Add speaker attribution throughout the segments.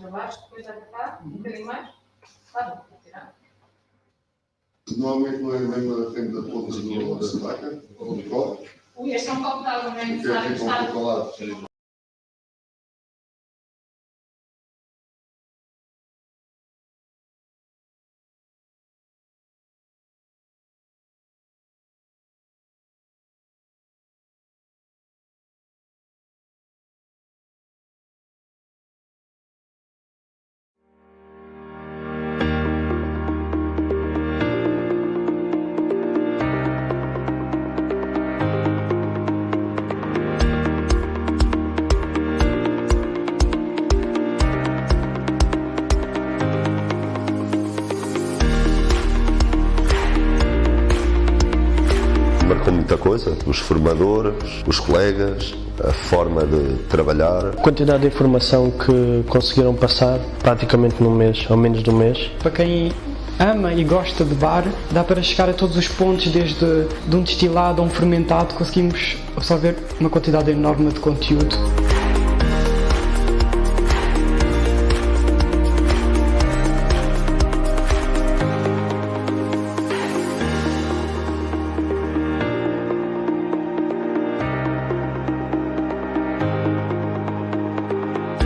Speaker 1: abaixo, depois dá para cá, um bocadinho mais. Tá bom, vou tirar.
Speaker 2: Normalmente não é mesmo a frente da ponta da placa, ou do copo.
Speaker 1: Este é um copo de água, não é necessário estar.
Speaker 3: Marcou muita coisa, os formadores, os colegas, a forma de trabalhar.
Speaker 4: A quantidade de informação que conseguiram passar praticamente num mês, ou menos de um mês.
Speaker 5: Para quem ama e gosta de bar, dá para chegar a todos os pontos, desde de um destilado a um fermentado, conseguimos absorver uma quantidade enorme de conteúdo.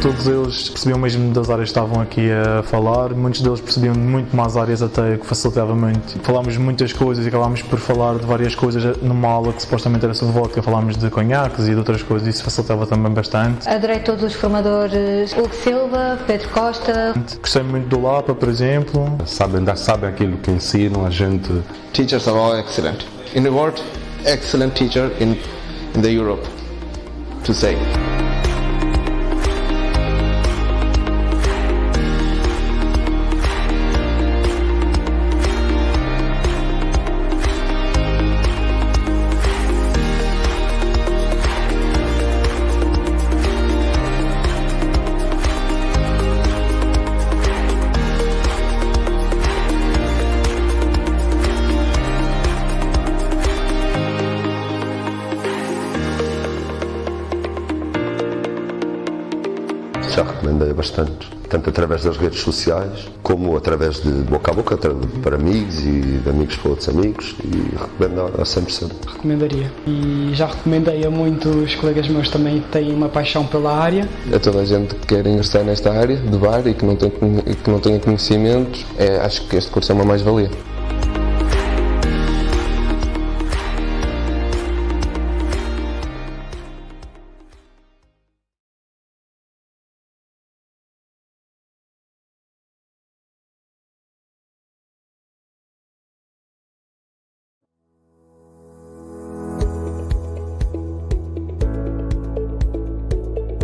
Speaker 6: Todos eles percebiam mesmo das áreas que estavam aqui a falar, muitos deles percebiam de muito mais áreas até, que facilitava muito. Falámos de muitas coisas e acabámos por falar de várias coisas numa aula que supostamente era sobre vodka, falámos de conhaques e de outras coisas e isso facilitava também bastante.
Speaker 7: Adorei todos os formadores, Hugo Silva, Pedro Costa.
Speaker 6: Gostei muito do Lapa, por exemplo.
Speaker 8: Sabem aquilo que ensinam a gente.
Speaker 9: Teachers are all excellent. In a word, excellent teacher in the Europe, to say.
Speaker 3: Já recomendei bastante, tanto através das redes sociais, como através de boca a boca, para amigos e de amigos para outros amigos, e recomendo a 100%.
Speaker 5: Recomendaria. E já recomendei a muitos colegas meus também que têm uma paixão pela área.
Speaker 9: A toda a gente que quer ingressar nesta área de bar e que não tenha conhecimentos, acho que este curso é uma mais-valia.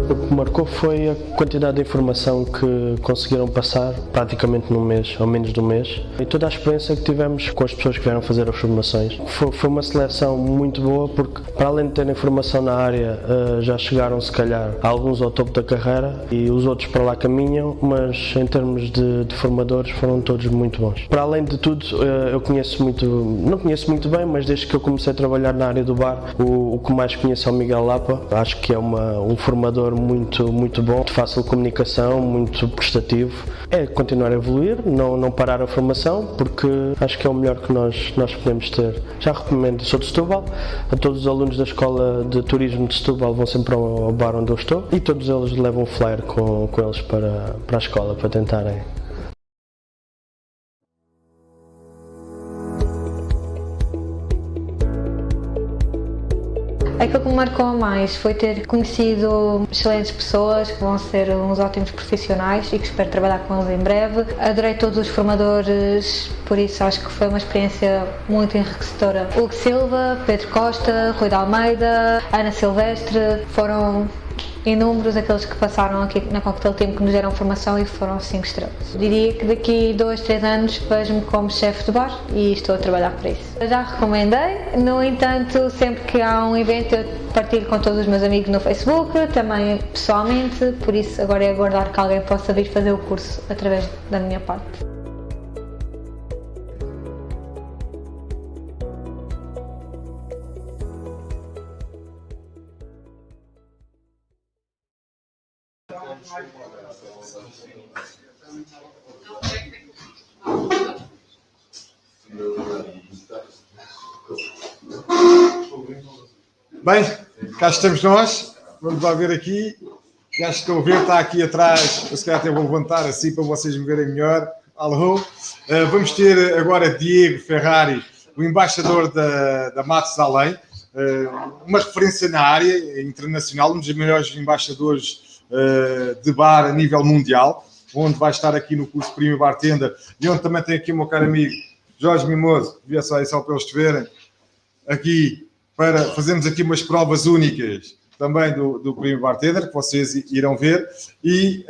Speaker 4: O que marcou foi a quantidade de informação que conseguiram passar praticamente num mês, ou menos de um mês, e toda a experiência que tivemos com as pessoas que vieram fazer as formações. Foi uma seleção muito boa porque, para além de terem formação na área, já chegaram se calhar alguns ao topo da carreira e os outros para lá caminham, mas em termos de formadores foram todos muito bons. Para além de tudo, eu não conheço muito bem, mas desde que eu comecei a trabalhar na área do bar, o que mais conheço é o Miguel Lapa. Acho que é um formador muito bom, de fácil comunicação, muito prestativo. É continuar a evoluir, não parar a formação, porque acho que é o melhor que nós podemos ter. Já recomendo, sou de Setúbal, a todos os alunos da Escola de Turismo de Setúbal vão sempre ao bar onde eu estou e todos eles levam um flyer com eles para a escola, para tentarem.
Speaker 7: Aquilo que me marcou mais foi ter conhecido excelentes pessoas que vão ser uns ótimos profissionais e que espero trabalhar com eles em breve. Adorei todos os formadores, por isso acho que foi uma experiência muito enriquecedora. Hugo Silva, Pedro Costa, Rui de Almeida, Ana Silvestre, foram inúmeros aqueles que passaram aqui na Cocktail Team que nos deram formação e foram 5 estrelas. Diria que daqui 2, 3 anos vejo-me como chefe de bar e estou a trabalhar para isso. Eu já recomendei, no entanto, sempre que há um evento eu partilho com todos os meus amigos no Facebook, também pessoalmente, por isso agora é aguardar que alguém possa vir fazer o curso através da minha parte.
Speaker 10: Bem, cá estamos nós. Vamos lá ver aqui. Já estou a ver, está aqui atrás. Eu se calhar até vou levantar assim para vocês me verem melhor. Alô. Vamos ter agora Diego Ferrari, o embaixador da Matusalém, uma referência na área internacional, um dos melhores embaixadores de bar a nível mundial, onde vai estar aqui no curso Premium Bartender e onde também tem aqui o meu caro amigo Jorge Mimoso, via só aí só para eles te verem, aqui para fazermos aqui umas provas únicas também do Premium Bartender, que vocês irão ver. E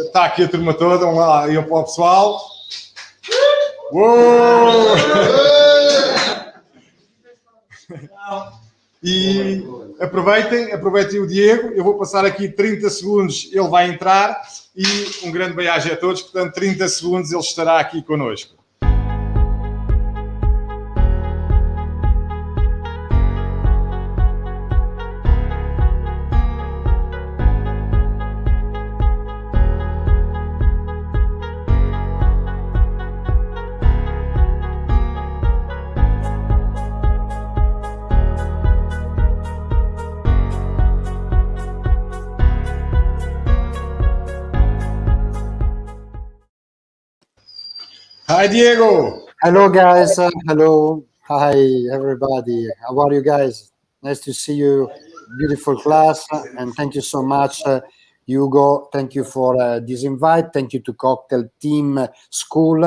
Speaker 10: está aqui a turma toda, vamos lá, eu para o pessoal. Uou! E aproveitem o Diego, eu vou passar aqui 30 segundos, ele vai entrar e um grande bem-aja a todos, portanto 30 segundos ele estará aqui connosco. Hi, Diego.
Speaker 11: Hello, guys. Hello. Hi, everybody. How are you guys? Nice to see you. Beautiful class. And thank you so much, Hugo. Thank you for this invite. Thank you to Cocktail Team School.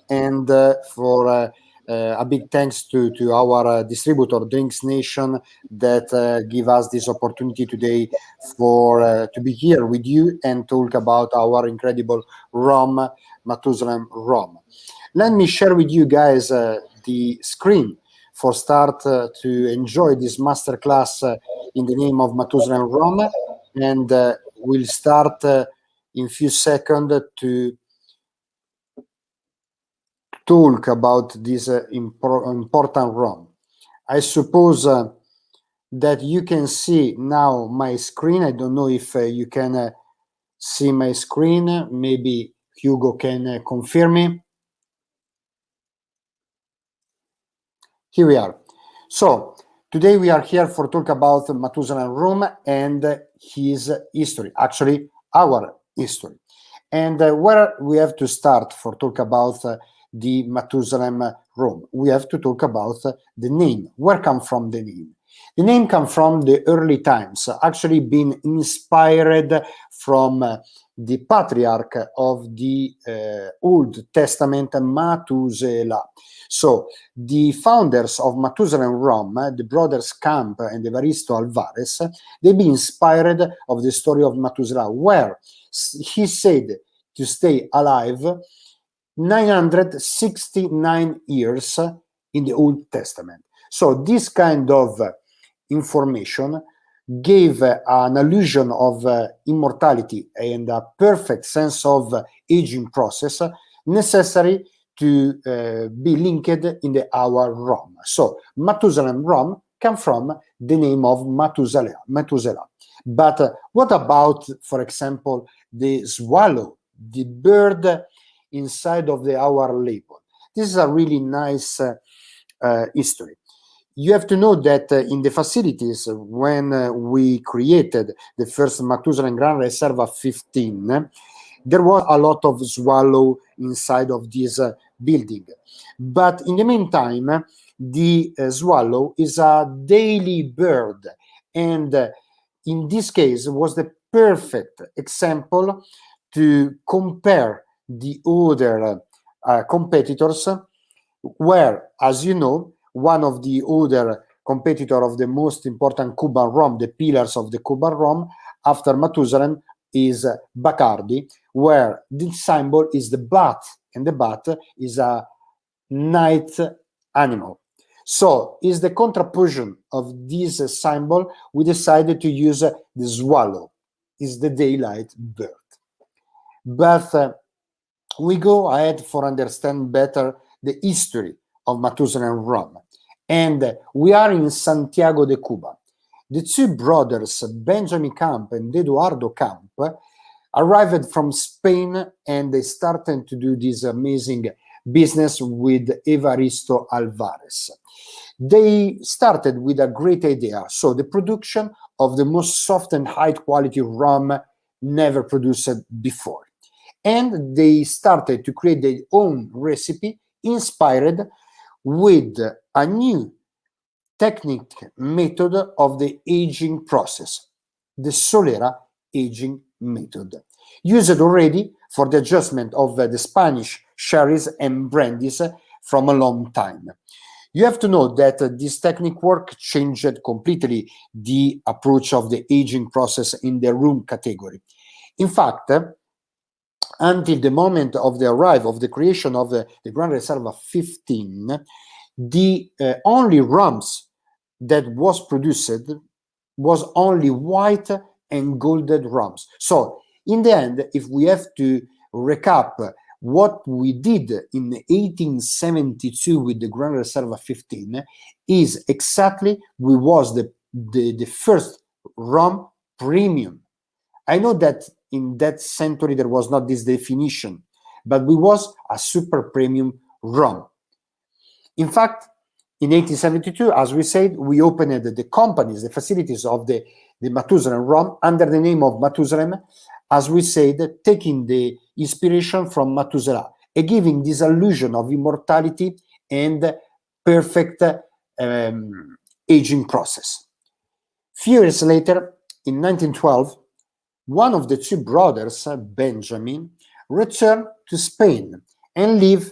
Speaker 11: And for a big thanks to our distributor, Drinks Nation, that give us this opportunity today for to be here with you and talk about our incredible rum, Matusalem rum. Let me share with you guys the screen for start to enjoy this masterclass in the name of Matusalem rum, and we'll start in few seconds to talk about this important rum. I suppose that you can see now my screen. I don't know if you can see my screen. Maybe Hugo can confirm me. Here we are. So today we are here for talk about Matusalem rum and his history, actually our history. And where we have to start for talk about the Matusalem rum, we have to talk about the name. Where come from the name? The name come from the early times, actually been inspired from the patriarch of the Old Testament, Methuselah. So the founders of Matusalem rum, the brothers Camp and Evaristo Alvarez, they be inspired of the story of Methuselah, where he said to stay alive 969 years in the Old Testament. So this kind of information gave an illusion of immortality and a perfect sense of aging process necessary to be linked in our rum. So Matusalem rum come from the name of Methuselah. But what about, for example, the swallow, the bird inside of our label? This is a really nice history. You have to know that in the facilities, when we created the first Matusalem Gran Reserva 15, there was a lot of swallow inside of this building. But in the meantime, the swallow is a daily bird. And in this case, was the perfect example to compare the other competitors, where, as you know, one of the other competitor of the most important Cuban rum, the pillars of the Cuban rum, after Matusalem, is Bacardi, where the symbol is the bat, and the bat is a night animal. So, is the contraposition of this symbol, we decided to use the swallow, is the daylight bird. But we go ahead for understand better the history of Matusalem rum. And we are in Santiago de Cuba. The two brothers, Benjamin Camp and Eduardo Camp, arrived from Spain, and they started to do this amazing business with Evaristo Alvarez. They started with a great idea. So the production of the most soft and high quality rum never produced before. And they started to create their own recipe inspired with a new technique method of the aging process, the Solera aging method, used already for the adjustment of the Spanish sherries and brandies from a long time. You have to know that this technique work changed completely the approach of the aging process in the rum category. In fact, until the moment of the arrival of the creation of the Gran Reserva 15, the only rums that was produced was only white and golden rums. So in the end, if we have to recap what we did in 1872 with the Gran Reserva 15 is exactly we was the first rum premium. I know that in that century there was not this definition, but we was a super premium rum. In fact, in 1872, as we said, we opened the companies, the facilities of the Matusalem rum under the name of Matusalem, as we said, taking the inspiration from Methuselah and giving this illusion of immortality and perfect aging process. Few years later, in 1912, one of the two brothers, Benjamin, returned to Spain and leave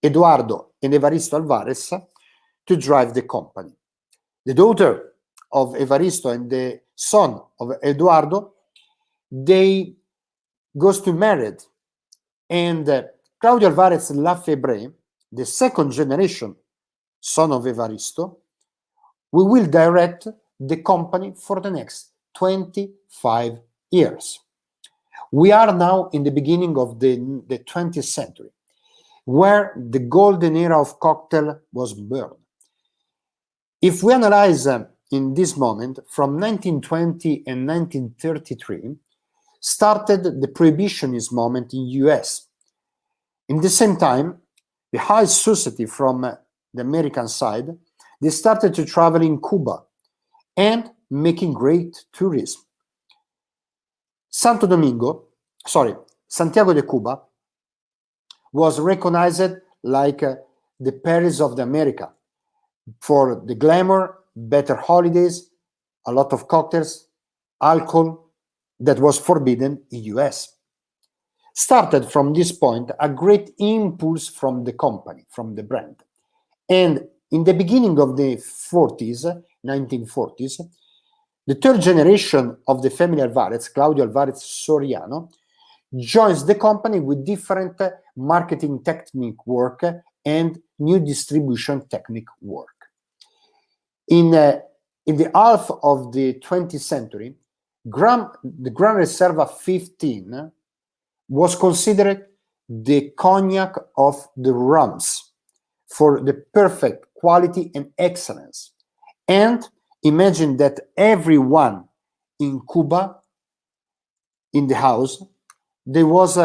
Speaker 11: Eduardo and Evaristo Alvarez to drive the company. The daughter of Evaristo and the son of Eduardo, they goes to married, and Claudio Alvarez Lafebre, the second generation son of Evaristo, we will direct the company for the next 25 years. We are now in the beginning of the 20th century, where the golden era of cocktail was born. If we analyze in this moment, from 1920 and 1933, started the prohibitionist moment in US. In the same time, the high society from the American side, they started to travel in Cuba and making great tourism. Santiago de Cuba was recognized like the Paris of the America for the glamour, better holidays, a lot of cocktails, alcohol that was forbidden in US. Started from this point a great impulse from the company, from the brand. And in the beginning of the 1940s, the third generation of the family Alvarez, Claudio Alvarez Soriano, joins the company with different marketing technique work and new distribution technique work. In the half of the 20th century, the Gran Reserva 15 was considered the cognac of the rums for the perfect quality and excellence. And imagine that everyone in Cuba, in the house, there was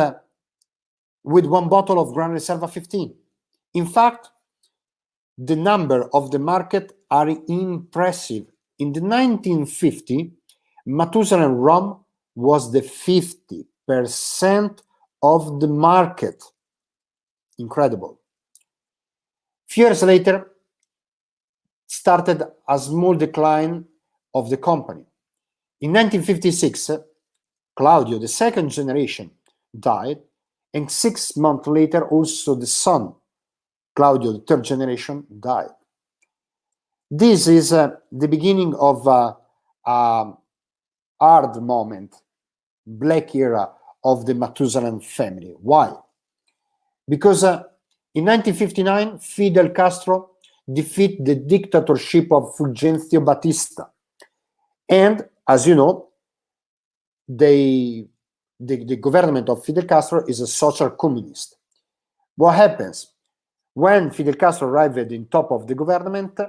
Speaker 11: with one bottle of Gran Reserva 15. In fact, the number of the market are impressive. In the 1950, Matusalem rum was the 50% of the market. Incredible. Few years later, started a small decline of the company. In 1956, Claudio, the second generation, died, and 6 months later, also the son, Claudio, the third generation, died. This is the beginning of a hard moment, black era of the Matusalem family. Why? Because in 1959, Fidel Castro defeated the dictatorship of Fulgencio Batista. And, as you know, the government of Fidel Castro is a social communist. What happens? When Fidel Castro arrived in top of the government,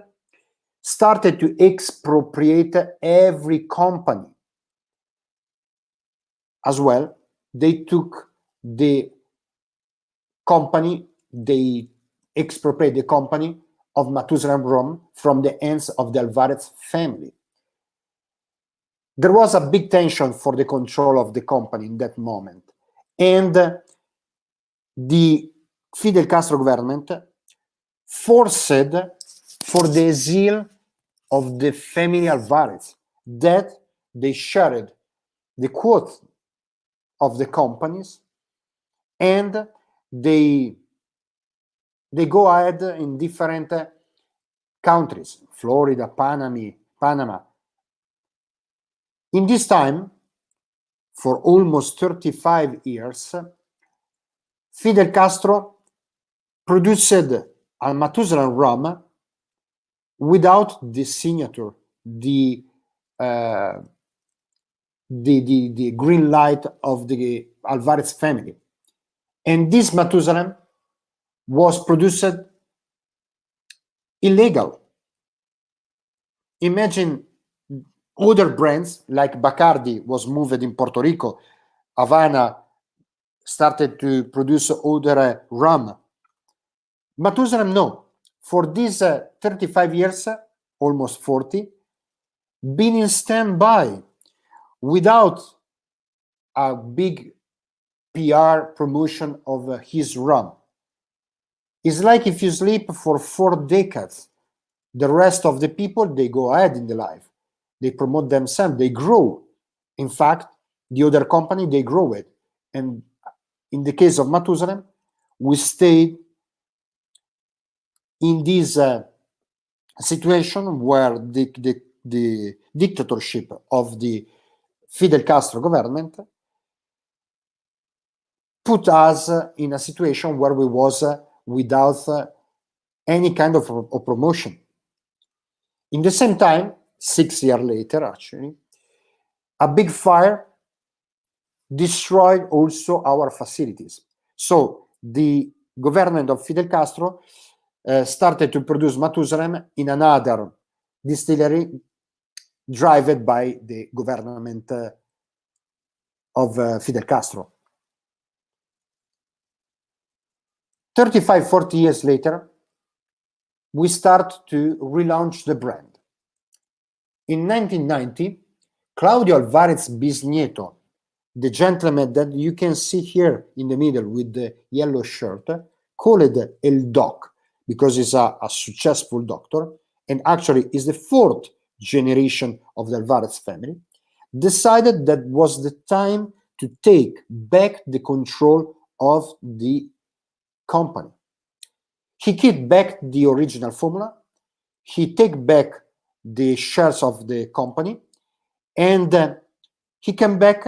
Speaker 11: started to expropriate every company. as well, they took the company, they expropriated the company of Matusalem Rum from the hands of the Alvarez family. There was a big tension for the control of the company in that moment. And the Fidel Castro government forced for the exile of the family Alvarez, that they shared the quote of the companies, and they go ahead in different countries, Florida, Panama. In this time, for almost 35 years, Fidel Castro produced a Matusalem rum without the signature, the green light of the Alvarez family. And this Matusalem was produced illegal. Imagine other brands like Bacardi was moved in Puerto Rico, Havana started to produce other rum. Matusalem, no. For these 35 years, almost 40, been in standby without a big PR promotion of his rum. It's like if you sleep for 4 decades, the rest of the people, they go ahead in the life. They promote themselves, they grow. In fact, the other company, they grow it. And in the case of Matusalem, we stayed in this situation where the dictatorship of the Fidel Castro government put us in a situation where we was without any kind of promotion. In the same time, 6 years later, actually, a big fire destroyed also our facilities. So the government of Fidel Castro started to produce Matusalem in another distillery driven by the government of Fidel Castro. 35, 40 years later, we start to relaunch the brand. In 1990, Claudio Alvarez Bisnieto, the gentleman that you can see here in the middle with the yellow shirt, called El Doc, because he's a successful doctor, and actually is the 4th generation of the Alvarez family, decided that was the time to take back the control of the company. He kept back the original formula, he take back the shares of the company, and he came back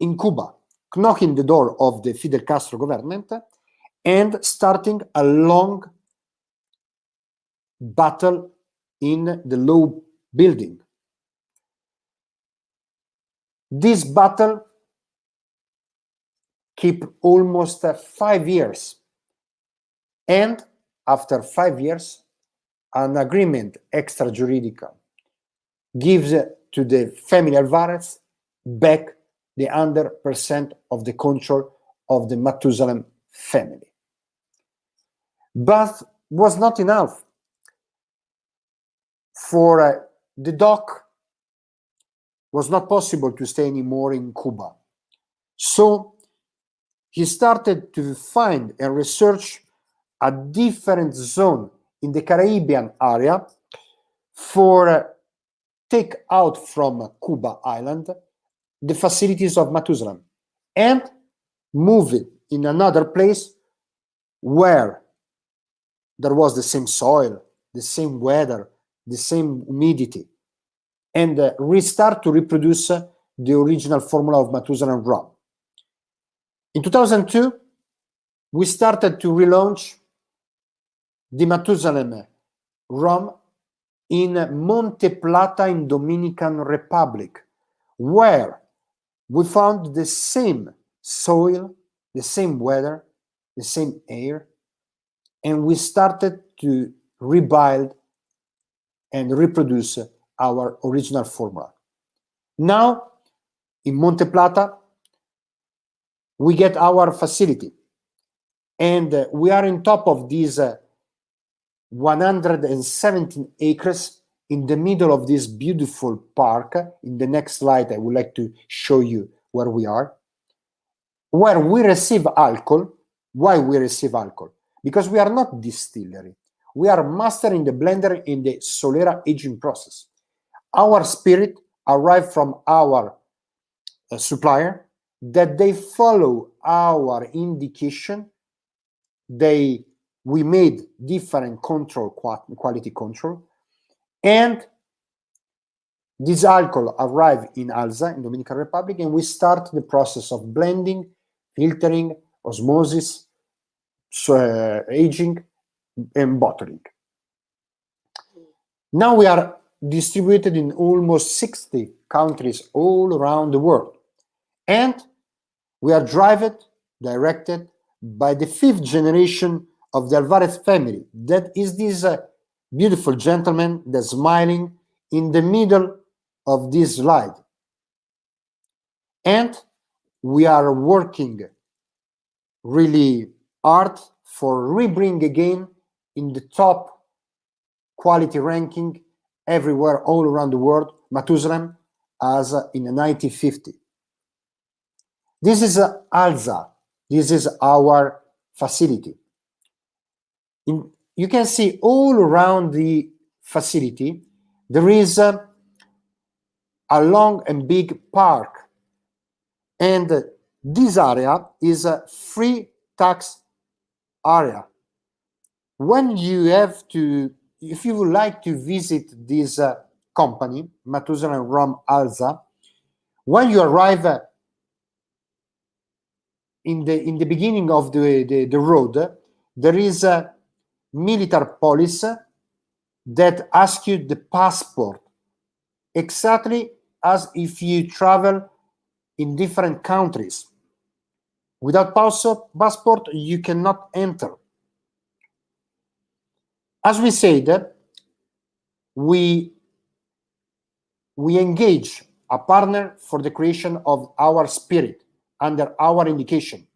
Speaker 11: in Cuba, knocking the door of the Fidel Castro government and starting a long battle in the law building. This battle kept almost 5 years, and after 5 years, an agreement extrajuridical gives to the family Alvarez back the 100% of the control of the Matusalem family. But was not enough. For the doc, was not possible to stay anymore in Cuba. So he started to find and research a different zone in the Caribbean area for take out from Cuba Island the facilities of Matusalem and move it in another place where there was the same soil, the same weather, the same humidity, and restart to reproduce the original formula of Matusalem rum. In 2002, we started to relaunch the Matusalem rum in Monte Plata in Dominican Republic, where we found the same soil, the same weather, the same air, and we started to rebuild and reproduce our original formula. Now, in Monte Plata, we get our facility. And we are on top of these 117 acres in the middle of this beautiful park. In the next slide, I would like to show you where we are, where we receive alcohol. Why we receive alcohol? Because we are not distillery. We are master in the blender in the Solera aging process. Our spirit arrived from our supplier, that they follow our indication. We made different control, quality control, and this alcohol arrived in Alza, in Dominican Republic, and we start the process of blending, filtering, osmosis, aging, and bottling. Now we are distributed in almost 60 countries all around the world, and we are directed by the 5th generation of the Alvarez family. That is this beautiful gentleman that's smiling in the middle of this slide. And we are working really hard for rebring again in the top quality ranking everywhere, all around the world, Matusalem, as in 1950. This is Alza. This is our facility. You can see all around the facility, there is a long and big park. And this area is a free tax area. When you have to, if you would like to visit this company, Matusalem Rum Alza, when you arrive in the beginning of the road, there is a military police that asks you the passport, exactly as if you travel in different countries. Without passport, you cannot enter. As we said, we engage a partner for the creation of our spirit under our indication.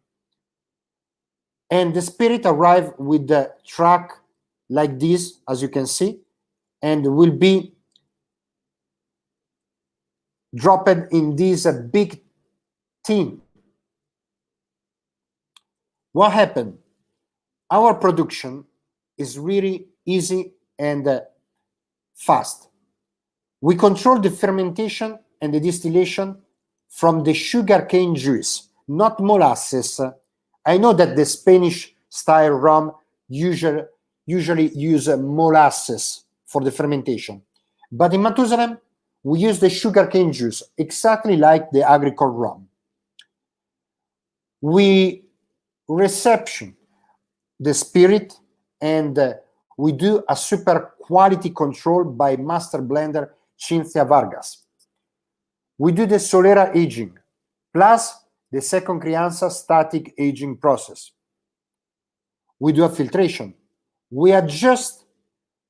Speaker 11: And the spirit arrived with the truck like this, as you can see, and will be dropped in this big tin. What happened? Our production is really easy and fast. We control the fermentation and the distillation from the sugarcane juice, not molasses. I know that the Spanish style rum usually use molasses for the fermentation, but in Matusalem we use the sugarcane juice, exactly like the agricole rum. We reception the spirit, and we do a super quality control by master blender Cinzia Vargas. We do the Solera aging, plus the second crianza static aging process. We do a filtration. We adjust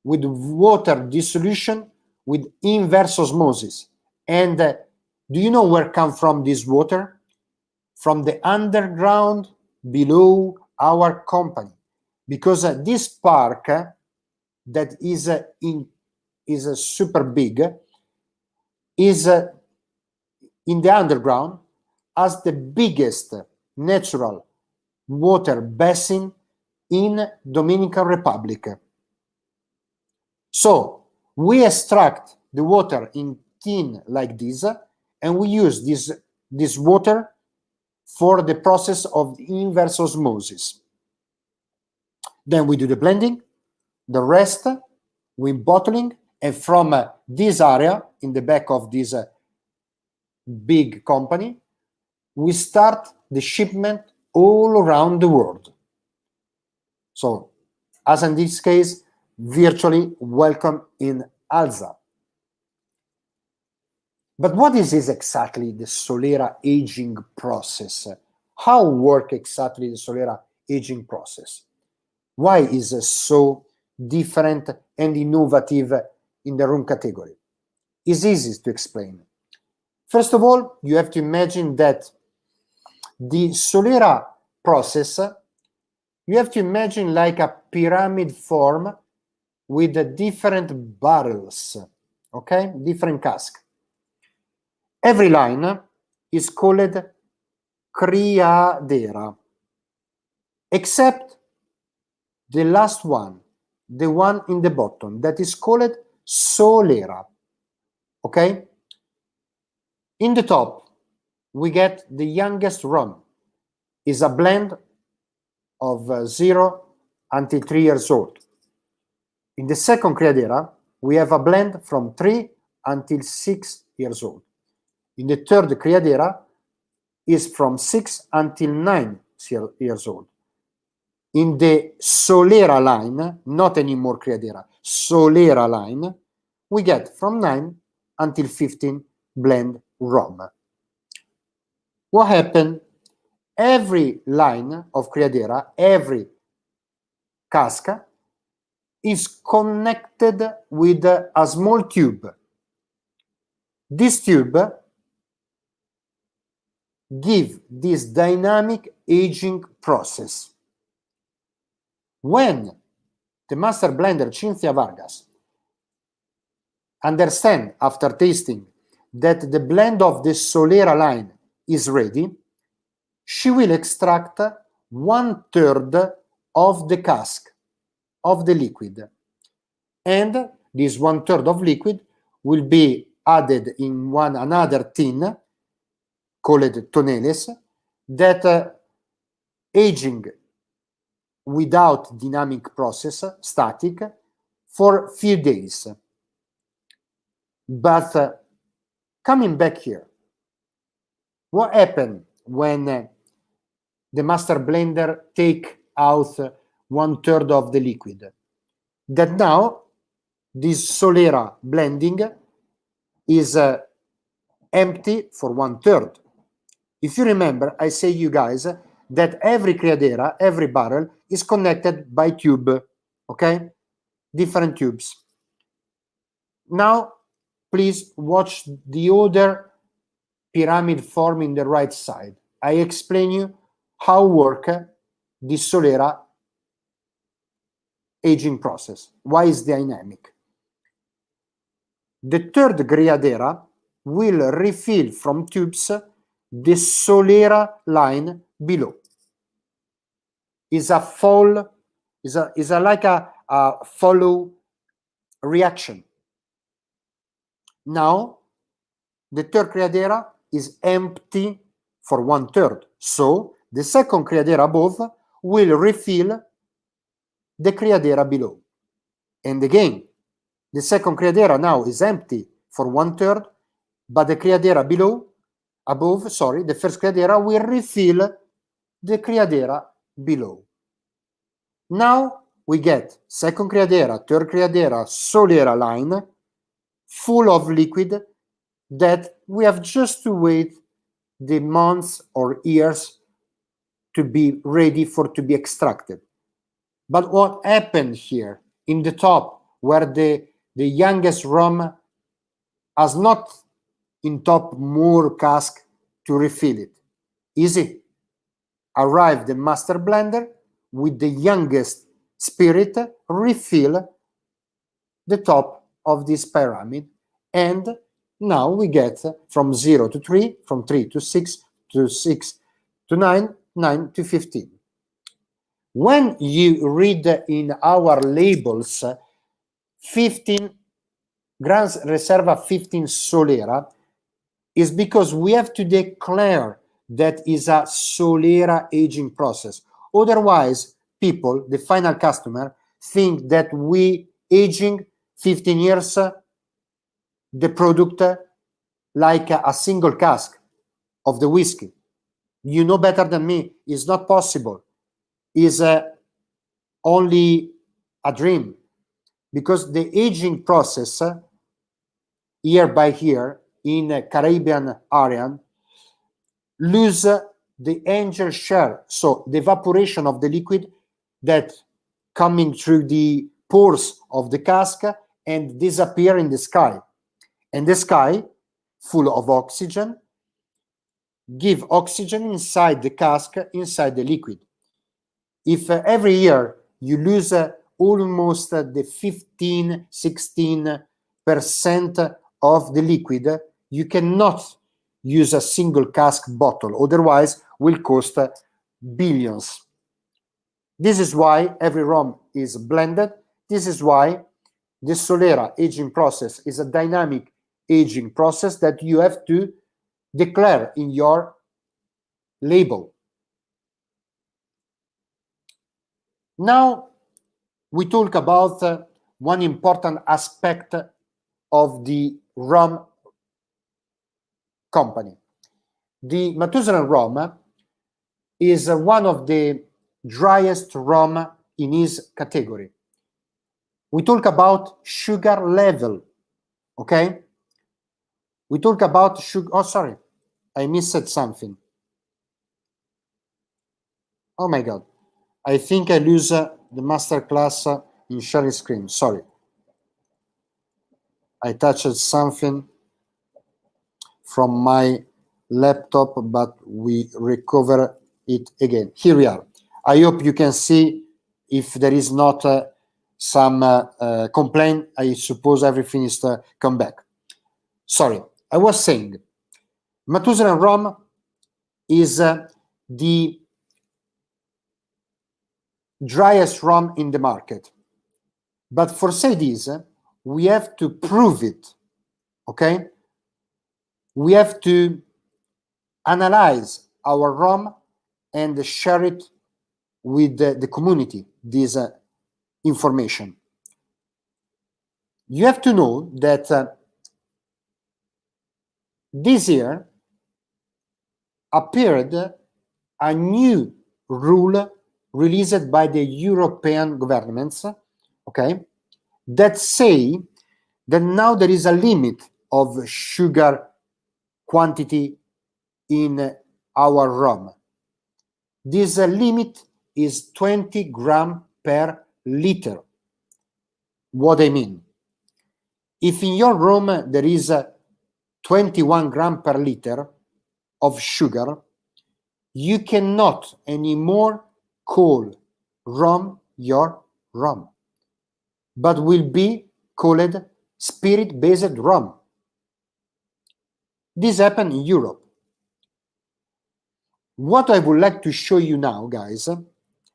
Speaker 11: with water dissolution with inverse osmosis. And do you know where come from this water? From the underground below our company. Because this park that is super big is in the underground, as the biggest natural water basin in Dominican Republic. So we extract the water in tin like this, and we use this water for the process of inverse osmosis. Then we do the blending, the rest we bottling, and from this area in the back of this big company, we start the shipment all around the world. So, as in this case, virtually welcome in Alza. But what is exactly the Solera aging process? How work exactly the Solera aging process? Why is it so different and innovative in the rum category? It's easy to explain. First of all, you have to imagine that the Solera process, you have to imagine like a pyramid form with the different barrels, okay, different casks. Every line is called criadera, except the last one, the one in the bottom, that is called Solera, okay? In the top, we get the youngest rum. Is a blend of 0 until 3 years old. In the second criadera, we have a blend from 3 until 6 years old. In the third criadera is from 6 until 9 years old. In the Solera line, not anymore criadera, Solera line, we get from 9 until 15 blend rum. What happened? Every line of criadera, every cask is connected with a small tube. This tube gives this dynamic aging process. When the master blender Cynthia Vargas understands after tasting that the blend of the Solera line is ready, she will extract 1/3 of the cask of the liquid. And this 1/3 of liquid will be added in another tin called toneles that aging without dynamic process, static, for few days. But coming back here, what happened when the master blender take out 1/3 of the liquid? That now this Solera blending is empty for 1/3. If you remember, I say you guys that every criadera, every barrel is connected by tube, okay? Different tubes. Now, please watch the other pyramid form in the right side. I explain you how work the Solera aging process. Why is dynamic? The third criadera will refill from tubes the Solera line below. Is a fall, is a like a follow reaction. Now the third criadera is empty for 1/3. So the second criadera above will refill the criadera below. And again, the second criadera now is empty for 1/3, but the criadera above, the first criadera will refill the criadera below. Now we get second criadera, third criadera, Solera line full of liquid that we have just to wait the months or years to be ready to be extracted. But what happened here in the top, where the youngest rum has not in top more cask to refill it? Easy. Arrive the master blender with the youngest spirit, refill the top of this pyramid, and now we get from 0 to 3, from 3 to 6, to 6 to 9, 9 to 15. When you read in our labels 15 Grans Reserva 15 Solera, is because we have to declare that is a Solera aging process. Otherwise, people, the final customer, think that we aging 15 years the product like a single cask of the whiskey. You know better than me, it's not possible. Is only a dream, because the aging process year by year in a Caribbean area lose the angel share, so the evaporation of the liquid that coming through the pores of the cask and disappear in the sky. And the sky, full of oxygen, give oxygen inside the cask, inside the liquid. If every year you lose almost the 15-16% of the liquid, you cannot use a single cask bottle, otherwise will cost billions. This is why every rum is blended. This is why the Solera aging process is a dynamic aging process that you have to declare in your label. Now we talk about one important aspect of the rum company. The Matusalem rum is one of the driest rum in his category. We talk about sugar level, okay? We talk about sugar. Oh, sorry, I missed something. Oh my God, I think I lose the master class in sharing screen. Sorry, I touched something from my laptop, but we recover it again. Here we are. I hope you can see if there is not some complaint. I suppose everything is come back. Sorry, I was saying Matusalem rum is the driest rum in the market. But for say this, we have to prove it, okay? We have to analyze our rum and share it with the community, this information. You have to know that this year appeared a new rule released by the European governments, okay, that say that now there is a limit of sugar quantity in our rum. This limit is 20 grams per liter. What I mean? If in your rum there is 21 grams per liter of sugar, you cannot anymore call rum your rum, but will be called spirit-based rum. This happened in Europe. What I would like to show you now, guys,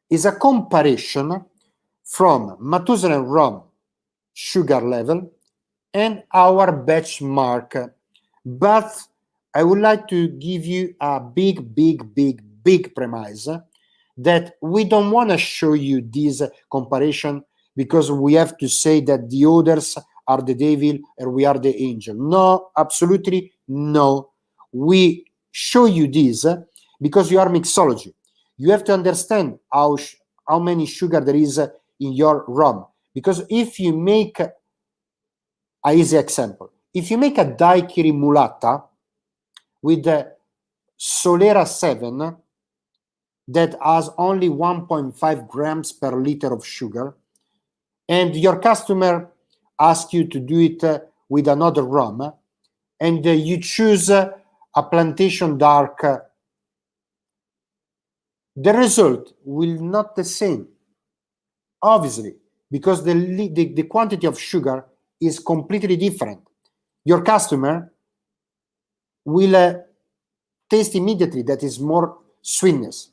Speaker 11: is a comparison from Matusalem rum sugar level and our benchmark. But I would like to give you a big premise that we don't want to show you this comparison because we have to say that the others are the devil and we are the angel. No, absolutely no. We show you this because you are mixology. You have to understand how many sugar there is in your rum. Because if you make an easy example, if you make a daiquiri mulata with the Solera 7 that has only 1.5 grams per liter of sugar, and your customer asks you to do it with another rum, and you choose a plantation dark, the result will not the same, obviously, because the quantity of sugar is completely different. Your customer will taste immediately that is more sweetness.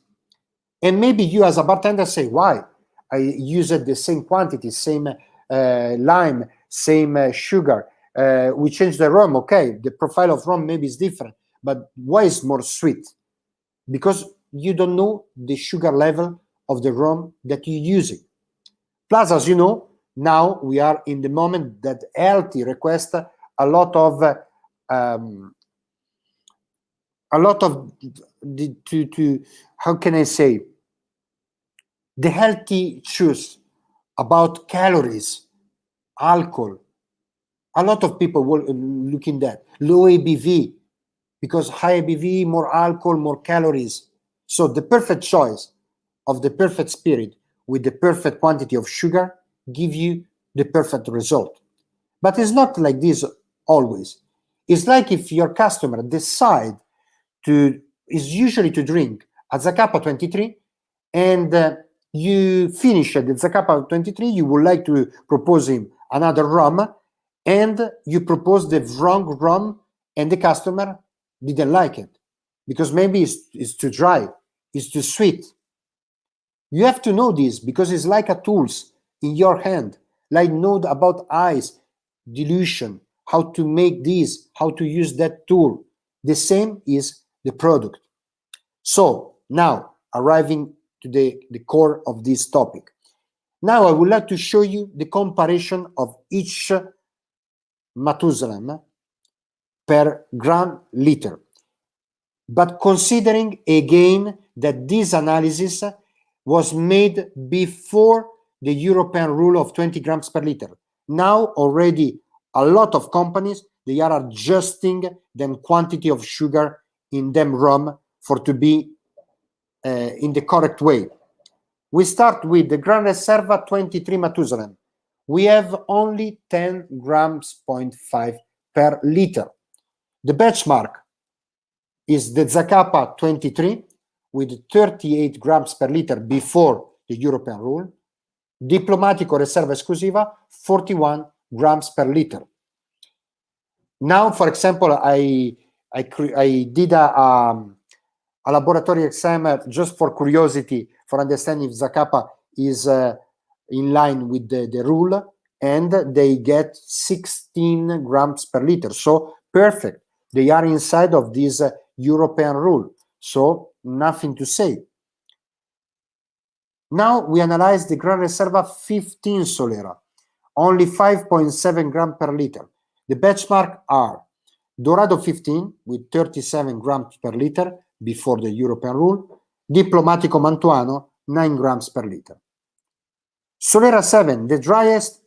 Speaker 11: And maybe you as a bartender say, why? I used the same quantity, same lime, same sugar. We changed the rum, okay. The profile of rum maybe is different, but why is more sweet? Because you don't know the sugar level of the rum that you're using. Plus, as you know, now we are in the moment that healthy request a lot of how can I say, the healthy choose about calories, alcohol. A lot of people will look in that. Low ABV, because high ABV, more alcohol, more calories. So the perfect choice of the perfect spirit with the perfect quantity of sugar give you the perfect result. But it's not like this always. It's like if your customer decide to is usually to drink a Zacapa 23, and you finish at the Zacapa 23, you would like to propose him another rum, and you propose the wrong rum, and the customer didn't like it because maybe it's too dry, it's too sweet. You have to know this because it's like a tools in your hand, like know about ice, dilution, how to make this, how to use that tool. The same is the product. So now arriving to the core of this topic. Now I would like to show you the comparison of each Matusalem per gram liter. But considering again that this analysis was made before the European rule of 20 grams per liter. Now already a lot of companies, they are adjusting the quantity of sugar in them rum for to be in the correct way. We start with the Gran Reserva 23 Matusalem. We have only 10 grams 0.5 per liter. The benchmark is the Zacapa 23 with 38 grams per liter before the European rule. Diplomatico Reserva Esclusiva 41 grams per liter. Now, for example, I did a laboratory exam just for curiosity, for understanding if Zacapa is in line with the rule, and they get 16 grams per liter. So perfect. They are inside of this European rule. So nothing to say. Now we analyze the Gran Reserva 15 Solera, only 5.7 grams per liter. The benchmark are Dorado 15 with 37 grams per liter before the European rule, Diplomatico Mantuano 9 grams per liter. Solera 7, the driest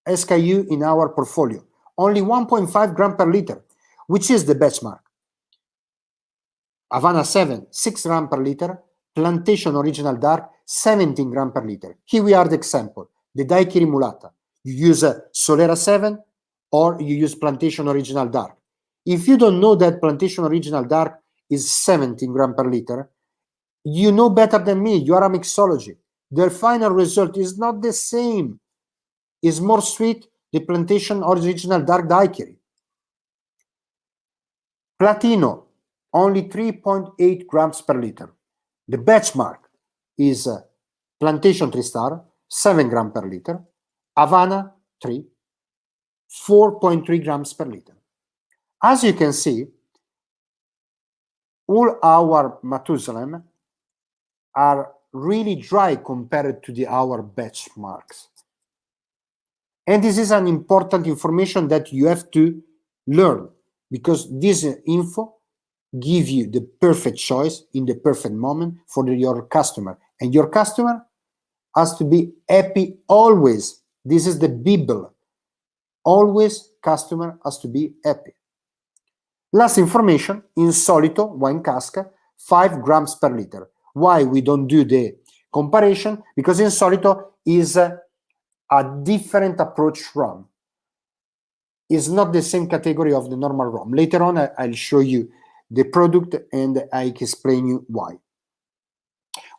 Speaker 11: SKU in our portfolio, only 1.5 grams per liter, which is the benchmark. Havana 7, 6 grams per liter, Plantation Original Dark 17 grams per liter. Here we are the example, the Daiquiri Mulata. You use Solera 7 or you use Plantation Original Dark. If you don't know that Plantation Original Dark is 17 grams per liter, you know better than me. You are a mixology. The final result is not the same. It's more sweet, the Plantation Original Dark Daiquiri. Platino, only 3.8 grams per liter. The benchmark is Plantation 3 Star, 7 grams per liter. Havana 3, 4.3 grams per liter. As you can see, all our Matusalem are really dry compared to our benchmarks. And this is an important information that you have to learn, because this info gives you the perfect choice in the perfect moment for your customer. And your customer has to be happy always. This is the Bible. Always customer has to be happy. Last information, Insolito wine cask, 5 grams per liter. Why we don't do the comparison? Because Insolito is a different approach rum. It's not the same category of the normal rum. Later on, I'll show you the product and I can explain you why.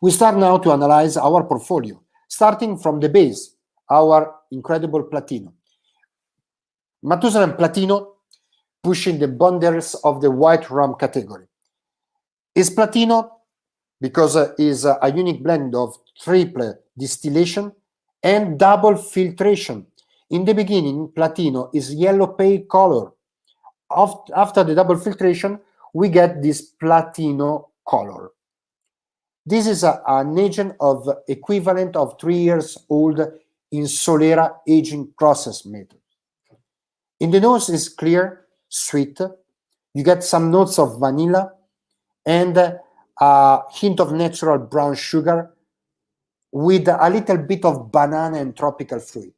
Speaker 11: We start now to analyze our portfolio, starting from the base, our incredible Platino. Matusalem Platino pushing the boundaries of the white rum category. Is Platino because it is a unique blend of triple distillation and double filtration. In the beginning, Platino is yellow pale color. After the double filtration, we get this Platino color. This is an agent of equivalent of 3 years old in Solera aging process method. In the nose is clear, sweet. You get some notes of vanilla and a hint of natural brown sugar with a little bit of banana and tropical fruit.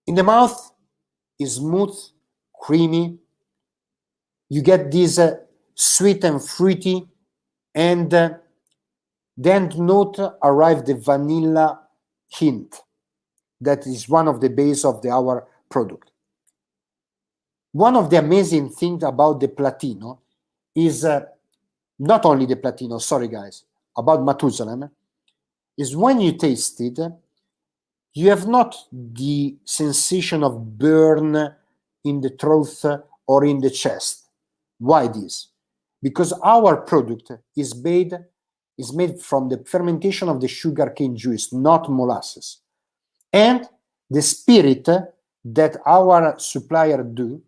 Speaker 11: In the mouth is smooth, creamy. You get this sweet and fruity, and then note arrive the vanilla hint. That is one of the base of our product. One of the amazing things about the Platino is not only the Platino, sorry guys, about Matusalem, is when you taste it, you have not the sensation of burn in the throat or in the chest. Why this? Because our product is made from the fermentation of the sugarcane juice, not molasses. And the spirit that our supplier do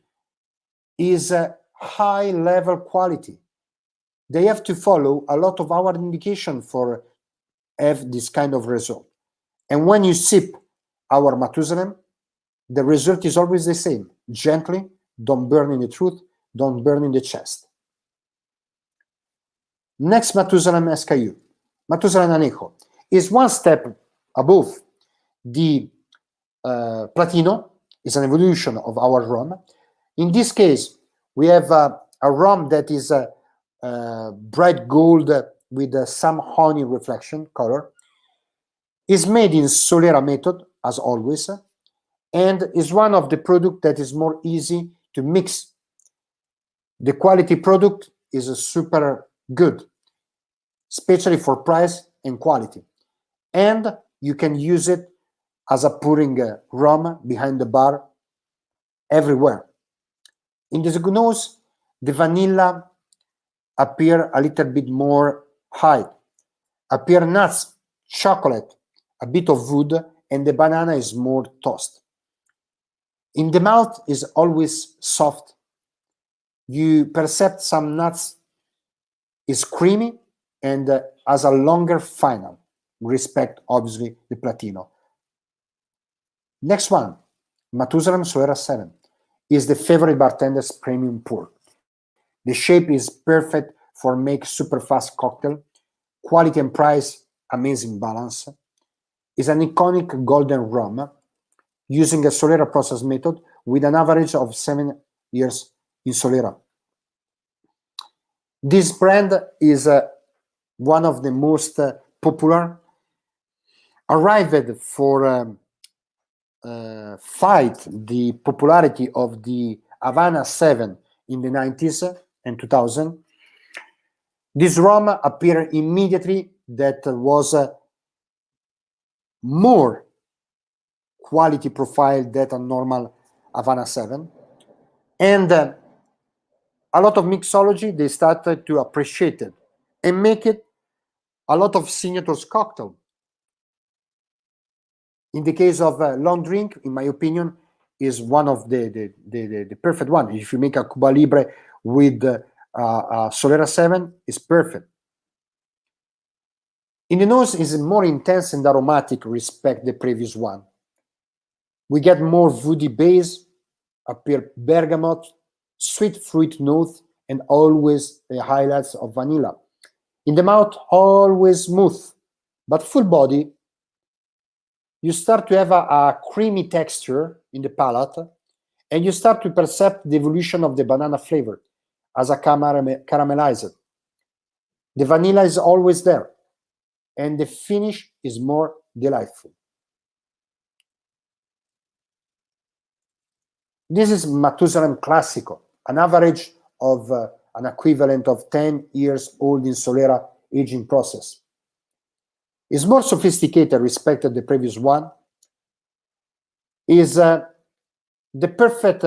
Speaker 11: is a high level quality. They have to follow a lot of our indication for have this kind of result. And when you sip our Matusalem, the result is always the same. Gently, don't burn in the throat, don't burn in the chest. Next Matusalem SKU, Matusalem Anejo, is one step above the Platino, is an evolution of our rum. In this case, we have a rum that is bright gold with some honey reflection color. Is made in Solera method, as always, and is one of the product that is more easy to mix. The quality product is super good, especially for price and quality. And you can use it as a pouring rum behind the bar everywhere. In the nose, the vanilla appear a little bit more high, appear nuts, chocolate, a bit of wood, and the banana is more toast. In the mouth is always soft. You perceive some nuts is creamy and has a longer final, respect obviously the Platino. Next one, Matusalem Solera 7, is the favorite bartender's premium pour. The shape is perfect for make super fast cocktail. Quality and price, amazing balance. Is an iconic golden rum using a Solera process method with an average of 7 years in Solera. This brand is one of the most popular, arrived for fight the popularity of the Havana 7 in the 90s and 2000. This rum appeared immediately that was more quality profile than a normal Havana 7. And a lot of mixology, they started to appreciate it and make it a lot of signatures cocktail. In the case of long drink, in my opinion, is one of the perfect one. If you make a Cuba Libre with Solera 7, it's perfect. In the nose is more intense and aromatic respect the previous one. We get more woody base, appear bergamot, sweet fruit note, and always the highlights of vanilla. In the mouth, always smooth, but full body. You start to have a creamy texture in the palate, and you start to perceive the evolution of the banana flavor as a caramelized. The vanilla is always there, and the finish is more delightful. This is Matusalem Classico, an average of an equivalent of 10 years old in Solera aging process. Is more sophisticated respect to the previous one. Is the perfect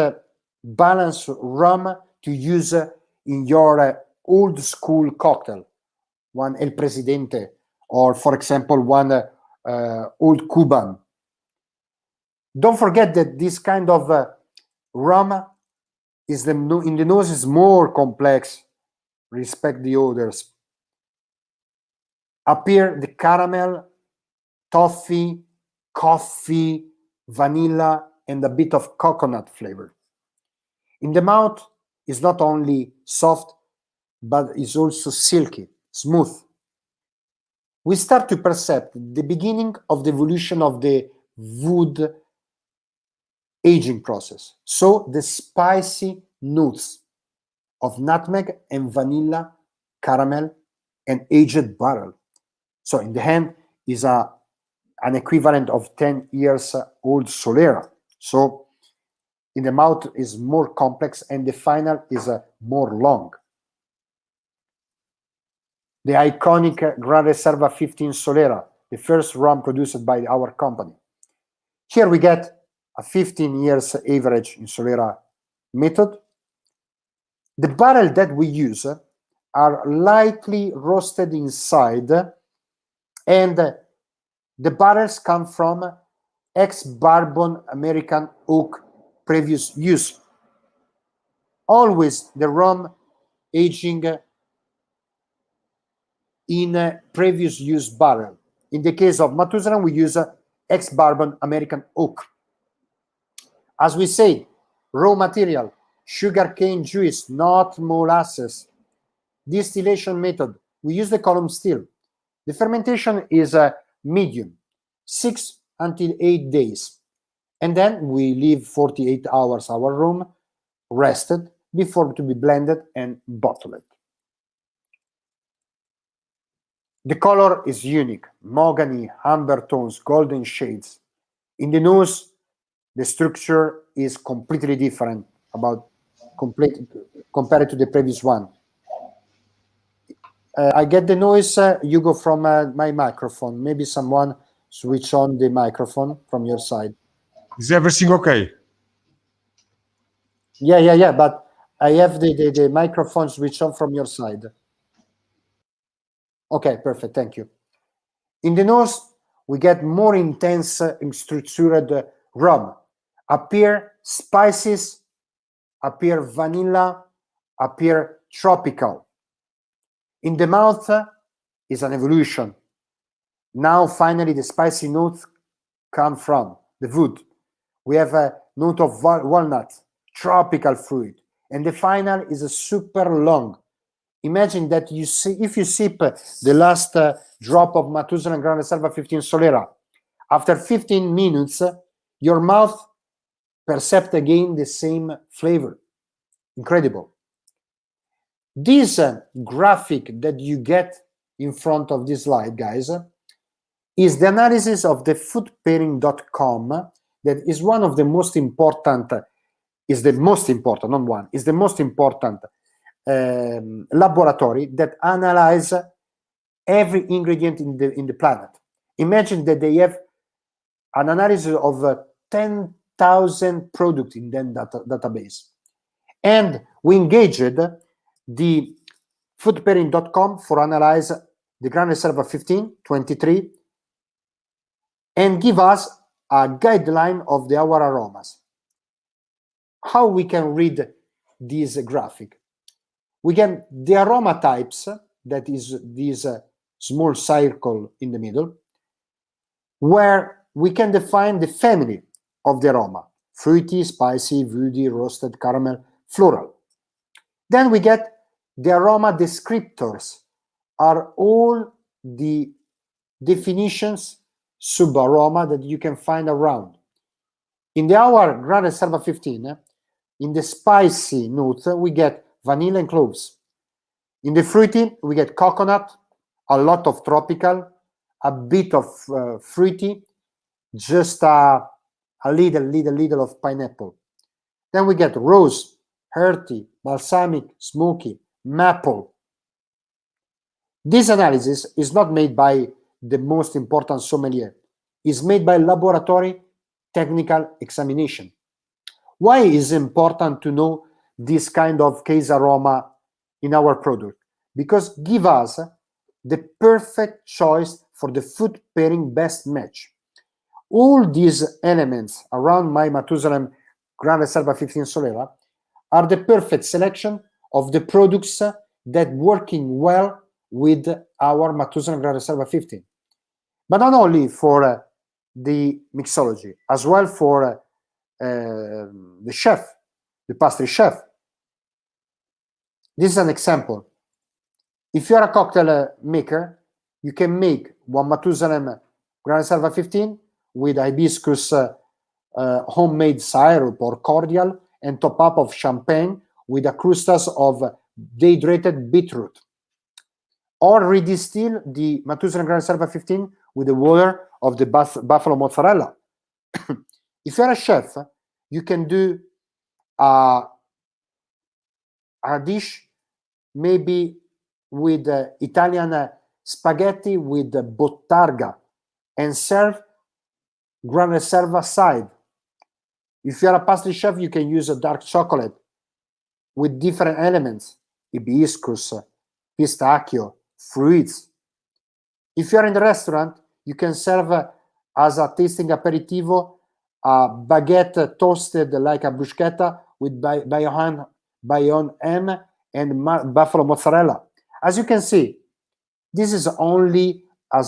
Speaker 11: balanced rum to use in your old school cocktail, one El Presidente, or for example, one old Cuban. Don't forget that this kind of rum is in the nose is more complex, respect the others. Appear the caramel, toffee, coffee, vanilla, and a bit of coconut flavor. In the mouth, is not only soft, but is also silky, smooth. We start to perceive the beginning of the evolution of the wood aging process. So the spicy notes of nutmeg and vanilla, caramel, and aged barrel. So in the hand is an equivalent of 10 years old Solera. So in the mouth is more complex, and the final is more long. the iconic Gran Reserva 15 Solera, the first rum produced by our company. Here we get a 15 years average in Solera method. The barrel that we use are lightly roasted inside, and the barrels come from ex-bourbon American oak previous use. Always the rum aging in a previous use barrel. In the case of Matusalem, we use ex-bourbon American oak. As we say, raw material, sugarcane juice, not molasses. Distillation method, we use the column still. The fermentation is medium, 6 until 8 days. And then we leave 48 hours our room rested before to be blended and bottled. The color is unique, mahogany, amber tones, golden shades. In the nose, the structure is completely different compared to the previous one. I get the noise, Hugo, from my microphone. Maybe someone switch on the microphone from your side.
Speaker 10: Is everything okay?
Speaker 11: Yeah, but I have the microphone switched on from your side. Okay, perfect, thank you. In the nose, we get more intense structured rum. Appear spices, appear vanilla, appear tropical. In the mouth is an evolution. Now, finally, the spicy notes come from the wood. We have a note of walnut, tropical fruit, and the final is a super long. Imagine that you see, if you sip the last drop of Matusalem Gran Reserva 15 Solera, after 15 minutes, your mouth perceives again the same flavor. Incredible. This graphic that you get in front of this slide, guys, is the analysis of the foodpairing.com that is one of the most important, is the most important, not one, is the most important laboratory that analyze every ingredient in the planet. Imagine that they have an analysis of 10,000 products in that database. And we engaged the foodpairing.com for analyze the Gran Reserva 15, 23, and give us a guideline of our aromas. How we can read this graphic? We get the aroma types, that is this small circle in the middle, where we can define the family of the aroma: fruity, spicy, woody, roasted, caramel, floral. Then we get the aroma descriptors, are all the definitions, sub-aroma that you can find around. In our Gran Reserva 15, in the spicy note, we get vanilla and cloves. In the fruity, we get coconut, a lot of tropical, a bit of fruity, just a little of pineapple. Then we get rose, earthy, balsamic, smoky, maple. This analysis is not made by the most important sommelier. It's made by laboratory technical examination. Why is it important to know this kind of case aroma in our product? Because give us the perfect choice for the food pairing best match. All these elements around my Matusalem Gran Reserva 15 Solera are the perfect selection of the products that working well with our Matusalem Gran Reserva 15. But not only for the mixology, as well for the chef, the pastry chef. This is an example. If you are a cocktail maker, you can make one Matusalem Gran Reserva 15 with hibiscus homemade syrup or cordial, and top up of champagne with a crustas of dehydrated beetroot. Or redistill the Matusalem Gran Reserva 15 with the water of the buffalo mozzarella. If you're a chef, you can do a dish maybe with Italian spaghetti with bottarga and serve Gran Reserva side. If you are a pastry chef, you can use a dark chocolate with different elements, hibiscus, pistachio, fruits. If you are in the restaurant, you can serve as a tasting aperitivo a baguette toasted like a bruschetta with Bayonne ham and buffalo mozzarella. As you can see, this is only a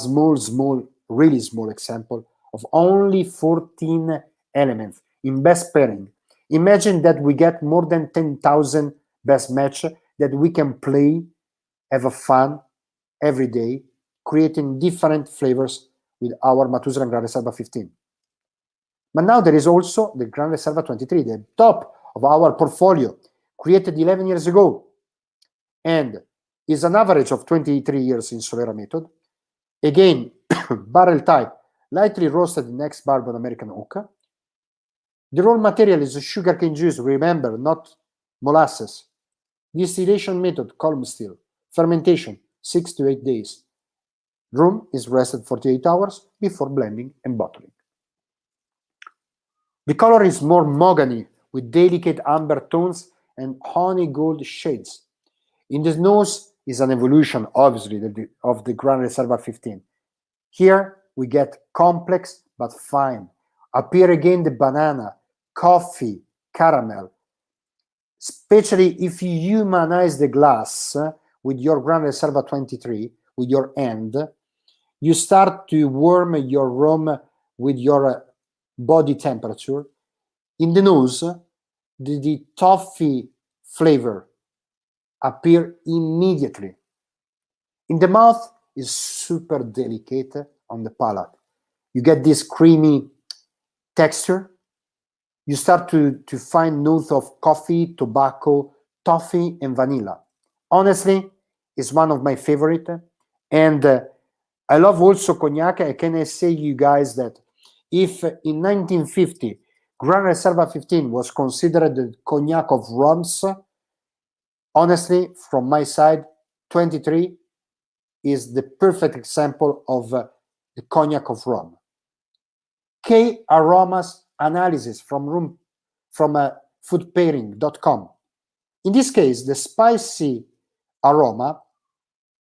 Speaker 11: really small example of only 14 elements in best pairing. Imagine that we get more than 10,000 best match that we can play, have a fun every day, creating different flavors with our Matusalem Gran Reserva 15. But now there is also the Gran Reserva 23, the top of our portfolio, created 11 years ago, and is an average of 23 years in Solera method. Again, barrel type, lightly roasted in ex-bourbon American oak. The raw material is sugarcane juice, remember, not molasses. Distillation method, column still. Fermentation, 6 to 8 days. Room is rested 48 hours before blending and bottling. The color is more mahogany with delicate amber tones and honey gold shades. In the nose is an evolution, obviously, of the Gran Reserva 15. Here we get complex but fine. Appear again the banana, coffee, caramel. Especially if you humanize the glass with your Gran Reserva 23, with your hand, you start to warm your rum with your body temperature. In the nose, the toffee flavor appear immediately. In the mouth is super delicate on the palate. You get this creamy texture. You start to find notes of coffee, tobacco, toffee, and vanilla. Honestly, it's one of my favorite. And I love also cognac. I can say you guys that if in 1950, Gran Reserva 15 was considered the cognac of rums, honestly, from my side, 23 is the perfect example of the cognac of rum. K aromas analysis from foodpairing.com. In this case, the spicy aroma,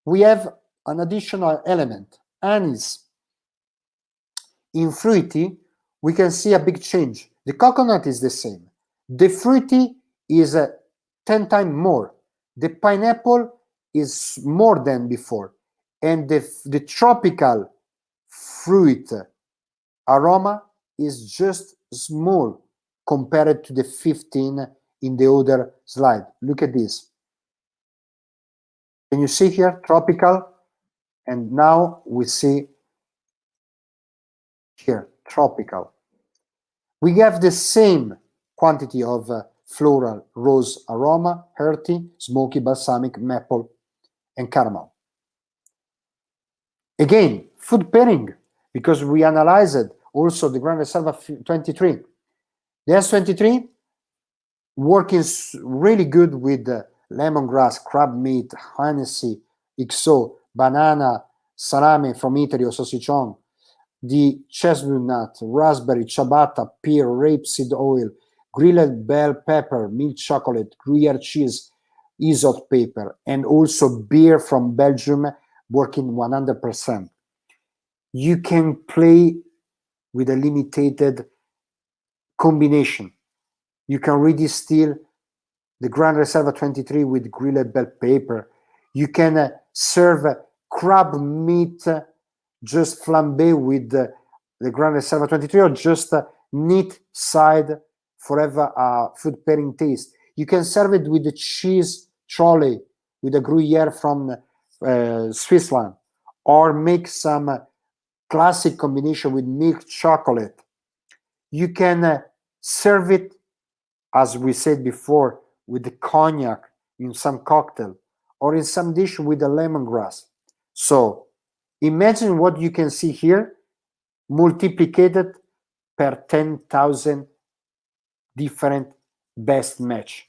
Speaker 11: we have an additional element, anise. In fruity, we can see a big change. The coconut is the same. The fruity is 10 times more. The pineapple is more than before. And the tropical fruit aroma is just small compared to the 15 in the other slide. Look at this. Can you see here, tropical? And now we see here, tropical. We have the same quantity of floral, rose aroma, earthy, smoky, balsamic, maple, and caramel. Again, food pairing, because we analyzed also the Gran Reserva 23. The S23 working really good with lemongrass, crab meat, Hennessy, XO, banana, salami from Italy or saucisson, the chestnut, raspberry, ciabatta, pear, rapeseed oil, grilled bell pepper, milk chocolate, Gruyere cheese, Isot paper, and also beer from Belgium working 100%. You can play with a limited combination. You can redistill the Gran Reserva 23 with grilled bell pepper. You can serve crab meat just flambé with the Gran Reserva 23 or just neat side forever food pairing taste. You can serve it with the cheese trolley with a Gruyere from Switzerland, or make some classic combination with milk chocolate. You can serve it, as we said before, with the cognac in some cocktail or in some dish with the lemongrass. So imagine what you can see here multiplied per 10,000 different best match.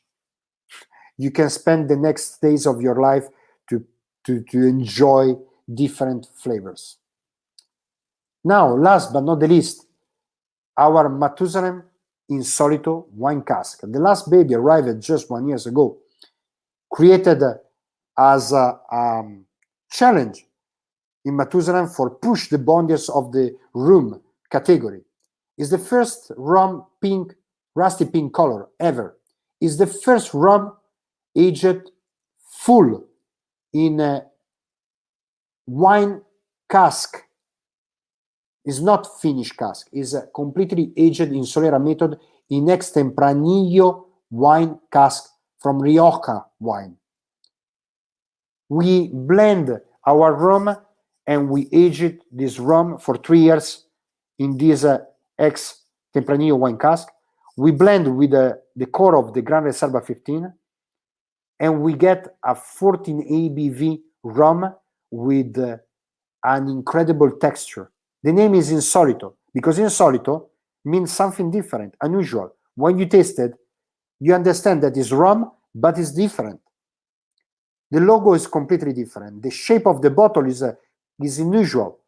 Speaker 11: You can spend the next days of your life to to enjoy different flavors. Now, last but not the least, our Matusalem Insolito wine cask. The last baby arrived just 1 year ago, created as a challenge in Matusalem for push the boundaries of the room category. It's the first rum pink, rusty pink color ever. It's the first rum aged full in a wine cask. Is not finished cask, is a completely aged in Solera method in ex tempranillo wine cask from Rioja wine. We blend our rum and we aged this rum for 3 years in this ex tempranillo wine cask. We blend with the core of the Gran Reserva 15 and we get a 14 ABV rum with an incredible texture. The name is Insolito because Insolito means something different, unusual. When you taste it, you understand that it's rum, but it's different. The logo is completely different. The shape of the bottle is unusual.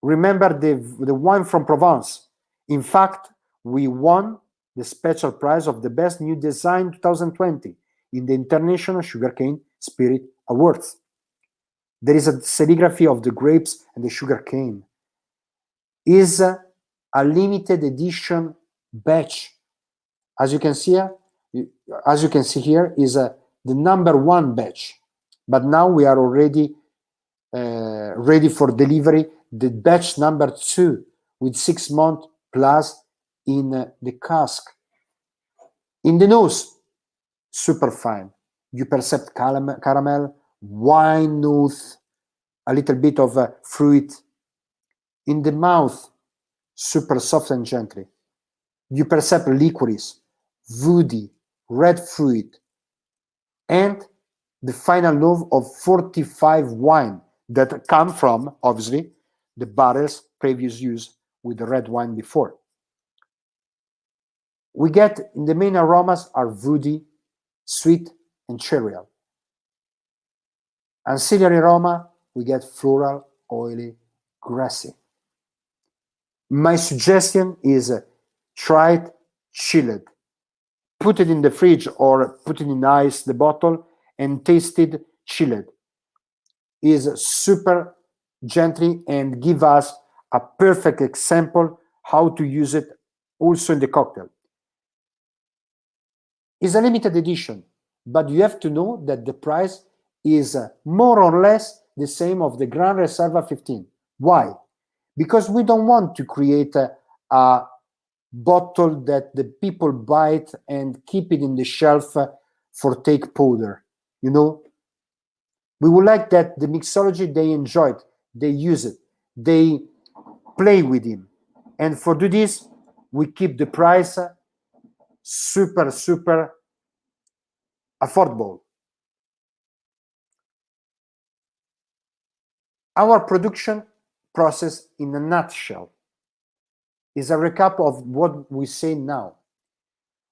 Speaker 11: Remember the wine from Provence. In fact, we won the special prize of the best new design 2020 in the International Sugarcane Spirit Awards. There is a serigraphy of the grapes and the sugarcane. Is a limited edition batch. As you can see here, is the #1 batch. But now we are already ready for delivery. The batch #2 with 6 months plus in the cask. In the nose, super fine. You perceive caramel, wine note, a little bit of fruit. In the mouth, super soft and gently. You perceive licorice, woody, red fruit, and the final note of 45 wine that come from, obviously, the barrels previous use with the red wine before. We get in the main aromas are woody, sweet, and cereal. Ancillary aroma, we get floral, oily, grassy. My suggestion is try it chilled. Put it in the fridge or put it in ice, the bottle, and taste it chilled. Is super gently and give us a perfect example how to use it also in the cocktail. It's a limited edition, but you have to know that the price is more or less the same of the Gran Reserva 15. Why? Because we don't want to create a bottle that the people buy it and keep it in the shelf for take powder. You know, we would like that the mixology, they enjoy it, they use it, they play with it. And for do this, we keep the price super, super affordable. Our production process in a nutshell is a recap of what we say now.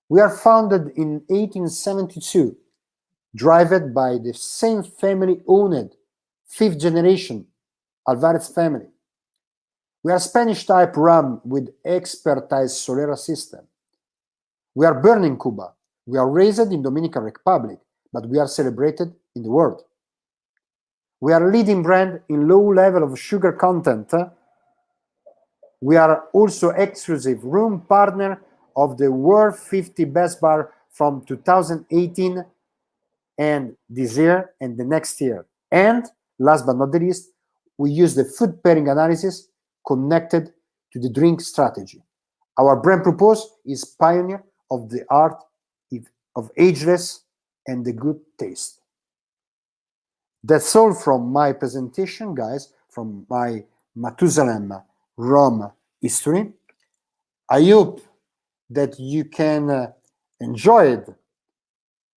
Speaker 11: We are founded in 1872, driven by the same family-owned 5th generation Alvarez family. We are Spanish type rum with expertise Solera system. We are born in Cuba. We are raised in Dominican Republic, but we are celebrated in the world. We are leading brand in low level of sugar content. We are also exclusive room partner of the World 50 Best Bar from 2018 and this year and the next year. And last but not the least, we use the food pairing analysis connected to the drink strategy. Our brand purpose is pioneer of the art of ageless and the good taste. That's all from my presentation, guys, from my Matusalem rum history. I hope that you can enjoy it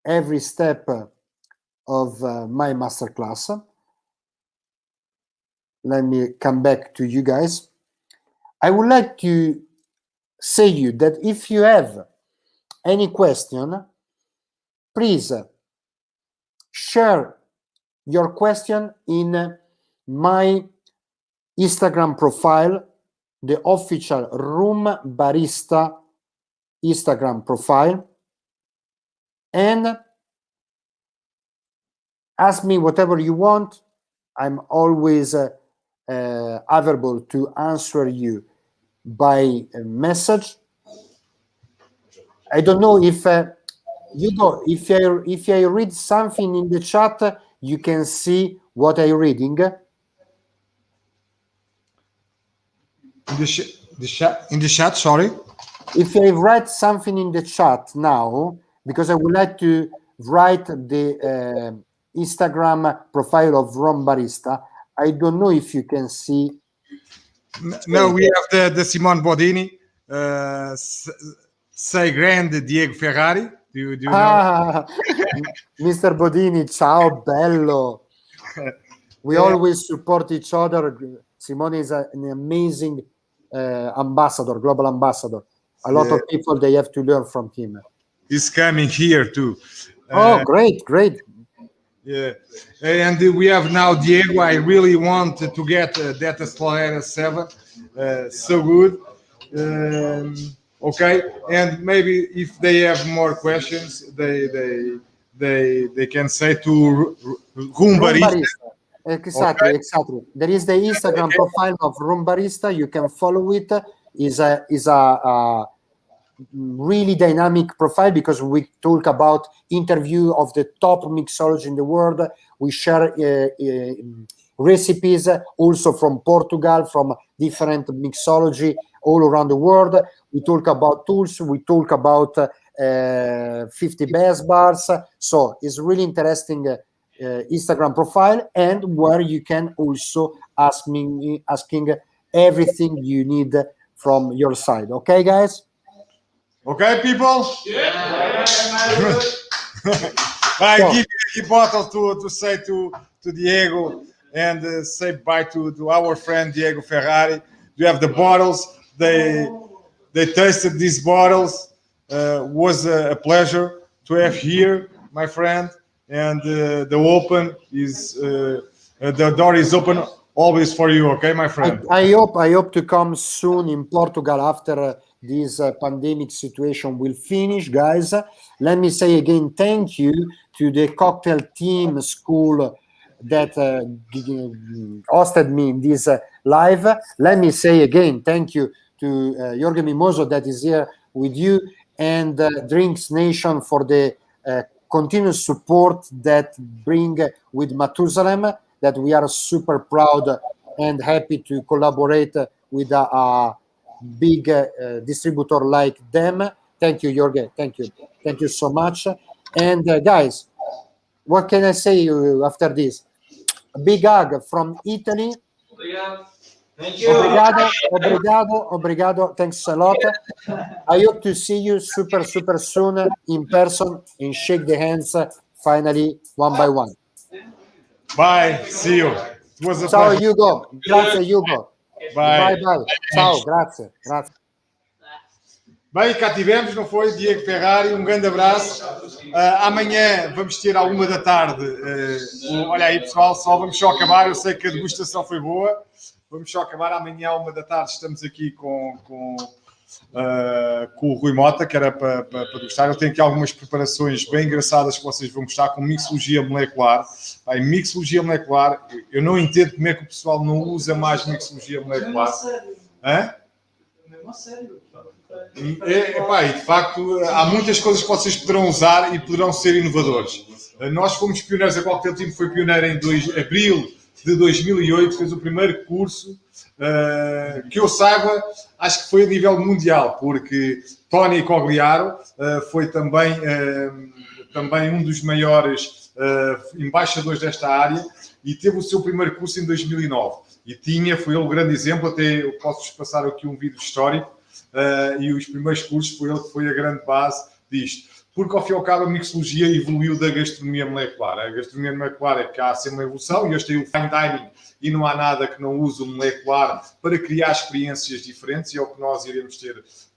Speaker 11: every step of my masterclass. Let me come back to you guys. I would like to say you that if you have any question, please share your question in my Instagram profile, the official Room Barista Instagram profile, and ask me whatever you want. I'm always available to answer you by a message. I don't know if if I read something in the chat, you can see what I'm reading.
Speaker 10: In the chat, sorry.
Speaker 11: If I write something in the chat now, because I would like to write the Instagram profile of Ron Barista, I don't know if you can see.
Speaker 10: No, we have the Simone Bodini, sei grande Diego Ferrari. Do you know?
Speaker 11: Mr. Bodini, ciao, bello. We always support each other. Simone is an amazing ambassador, global ambassador. A lot of people, they have to learn from him.
Speaker 10: He's coming here too.
Speaker 11: Oh, great.
Speaker 10: Yeah, and we have now Diego. I really want to get that Accelerator 7. So good. Okay, and maybe if they have more questions, they can say to Room Barista.
Speaker 11: Exactly. There is the Instagram profile of Room Barista. You can follow it. Is a really dynamic profile because we talk about interview of the top mixology in the world. We share recipes also from Portugal, from different mixology all around the world. We talk about tools. We talk about 50 best bars. So it's really interesting Instagram profile, and where you can also asking everything you need from your side. Okay, guys?
Speaker 10: Okay, people? Yeah. I give a bottle to say to Diego and say bye to our friend Diego Ferrari. You have the bottles. They tasted these bottles. Was a pleasure to have here, my friend. And the door is open always for you. Okay, my friend.
Speaker 11: I hope to come soon in Portugal after this pandemic situation will finish, guys. Let me say again, thank you to the cocktail team school that hosted me in this live. Let me say again, thank you to Jorge Mimoso that is here with you, and Drinks Nation for the continuous support that bring with Matusalem, that we are super proud and happy to collaborate with a big distributor like them. Thank you, Jorge. Thank you so much. And guys, what can I say after this? A big hug from Italy.
Speaker 1: Thank you.
Speaker 11: Obrigado. Thanks a lot. I hope to see you super soon in person and shake the hands finally one by one.
Speaker 10: Bye. See you. It was a
Speaker 11: Ciao,
Speaker 10: pleasure.
Speaker 11: Hugo. Grazie, Hugo.
Speaker 10: Bye.
Speaker 11: Ciao, grazie.
Speaker 10: Bem, cá tivemos, não foi? Diego Ferrari, um grande abraço. Amanhã vamos ter à 13h. Olha aí, pessoal, vamos só acabar. Eu sei que a degustação foi boa. Vamos só acabar amanhã à 13h. Estamos aqui com o Rui Mota, que era para degustar. Eu tenho aqui algumas preparações bem engraçadas que vocês vão gostar, com mixologia molecular. Em mixologia molecular, eu não entendo como é que o pessoal não usa mais mixologia molecular. Hã? Mesmo a sério. E de facto, há muitas coisas que vocês poderão usar e poderão ser inovadores. Nós fomos pioneiros, a Cocktail Team foi pioneiro em abril de 2008, fez o primeiro curso, que eu saiba, acho que foi a nível mundial, porque Tony Cogliaro foi também um dos maiores embaixadores desta área e teve o seu primeiro curso em 2009. E foi ele o grande exemplo, até eu posso-vos passar aqui um vídeo histórico, e os primeiros cursos foi ele que foi a grande base disto. Porque, ao fim e ao cabo, a mixologia evoluiu da gastronomia molecular. A gastronomia molecular é que há sempre uma evolução, e hoje tem o fine dining, e não há nada que não use o molecular para criar experiências diferentes, e é o que nós iremos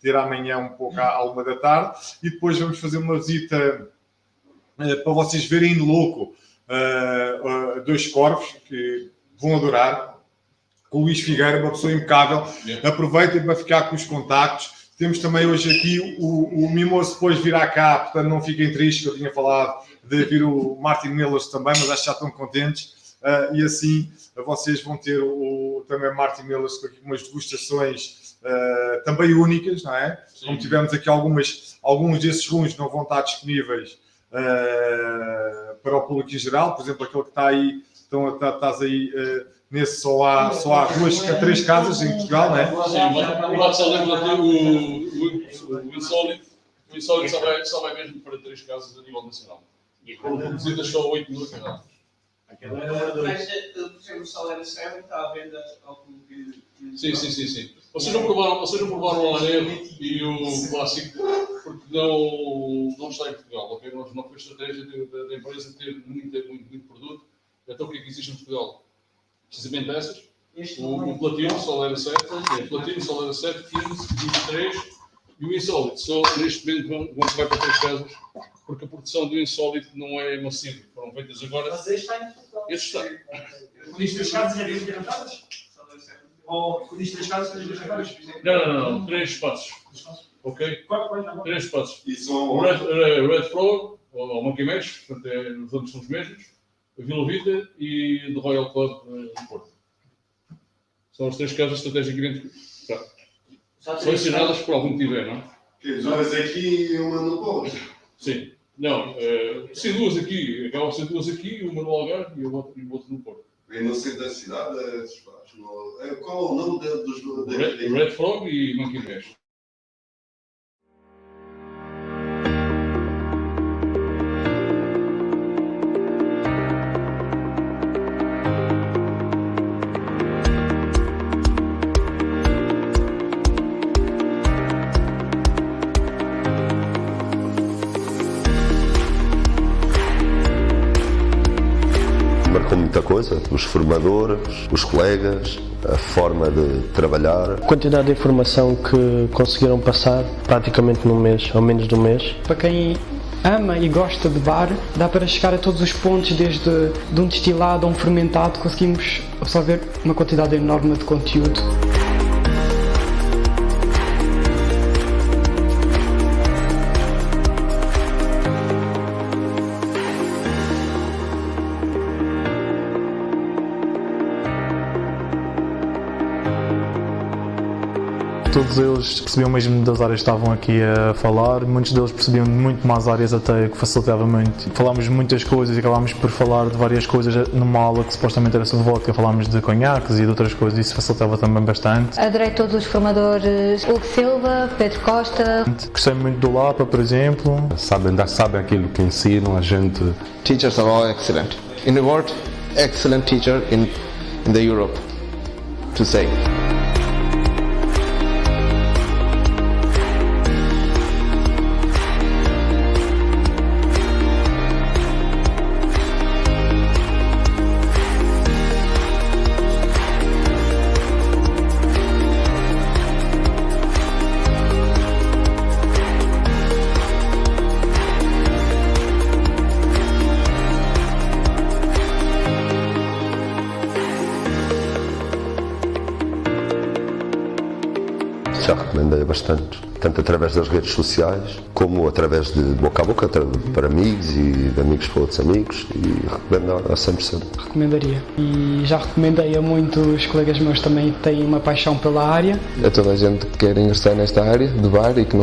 Speaker 10: ter amanhã um pouco à 13h. E depois vamos fazer uma visita para vocês verem no louco dois corvos que vão adorar, com o Luís Figueira, uma pessoa impecável. Aproveitem para ficar com os contactos. Temos também hoje aqui o Mimoso, depois virá cá, portanto não fiquem tristes, que eu tinha falado de vir o Martin Millers também, mas acho que já estão contentes. E assim vocês vão ter também Martin Millers com aqui umas degustações também únicas, não é? Sim. Como tivemos aqui alguns desses runs não vão estar disponíveis para o público em geral, por exemplo, aquele que está aí, estás aí... Nesse só há três casas em Portugal, não é?
Speaker 12: Sim, só lembro o insólito só vai mesmo para 3 casas a nível nacional. E como produzidas só 8 no canal.
Speaker 1: Mas o sal era certo, está à venda ao público.
Speaker 12: Sim. Vocês não provaram o Laneiro e o Clássico porque não está em Portugal, ok? Não foi estratégia da empresa ter muito produto. Então o que é que existe em Portugal? Precisamente essas, o Platino, Solera 7, Platino, Solera 7, 15, 23 e o Insólito. Só neste momento vão vai para 3 casas, porque a produção do Insólito não é massiva. Foram feitas agora. Mas este está em Portugal? Este está.
Speaker 1: Pediste 3 casas e havia garantadas? Ou pediste 3 casas e havia garantadas?
Speaker 12: Não, 3 espaços. Ok? 3 espaços.
Speaker 2: E são
Speaker 12: o Red Flower, ou Monkey Mesh, portanto os outros são os mesmos. A Vila Vita e do Royal Club do Porto. São as 3 casas estrategicamente selecionadas por algum motivo, não é?
Speaker 2: Jogas aqui e uma no Porto?
Speaker 12: Sim. Não, sim, 2 aqui. Acabam de ser 2 aqui, uma no Algarve e o outro no Porto.
Speaker 2: E no centro da cidade, qual é o nome dos...
Speaker 12: Red Frog e Monkey Mesh.
Speaker 3: Marcou muita coisa, os formadores, os colegas, a forma de trabalhar.
Speaker 4: A quantidade de informação que conseguiram passar praticamente num mês, ou menos de um mês.
Speaker 5: Para quem ama e gosta de bar, dá para chegar a todos os pontos, desde de um destilado a um fermentado, conseguimos absorver uma quantidade enorme de conteúdo.
Speaker 6: Todos eles percebiam mesmo das áreas que estavam aqui a falar, muitos deles percebiam muito mais áreas até, que facilitava muito. Falámos de muitas coisas e acabámos por falar de várias coisas numa aula que supostamente era sobre vodka, falámos de conhaques e de outras coisas, isso facilitava também bastante.
Speaker 7: Adorei todos os formadores, Hugo Silva, Pedro Costa.
Speaker 6: Gostei muito do Lapa, por exemplo.
Speaker 8: Sabem aquilo que ensinam, a gente...
Speaker 9: Teachers are all excellent. In a word, excellent teacher in the Europe, to say.
Speaker 3: Já recomendei bastante, tanto através das redes sociais, como através de boca a boca, para amigos e de amigos para outros amigos, e recomendo a 100%.
Speaker 5: Recomendaria. E já recomendei a muitos colegas meus também que têm uma paixão pela área.
Speaker 9: A toda a gente que quer ingressar nesta área de bar e que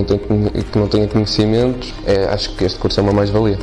Speaker 9: não tenha conhecimentos, acho que este curso é uma mais-valia.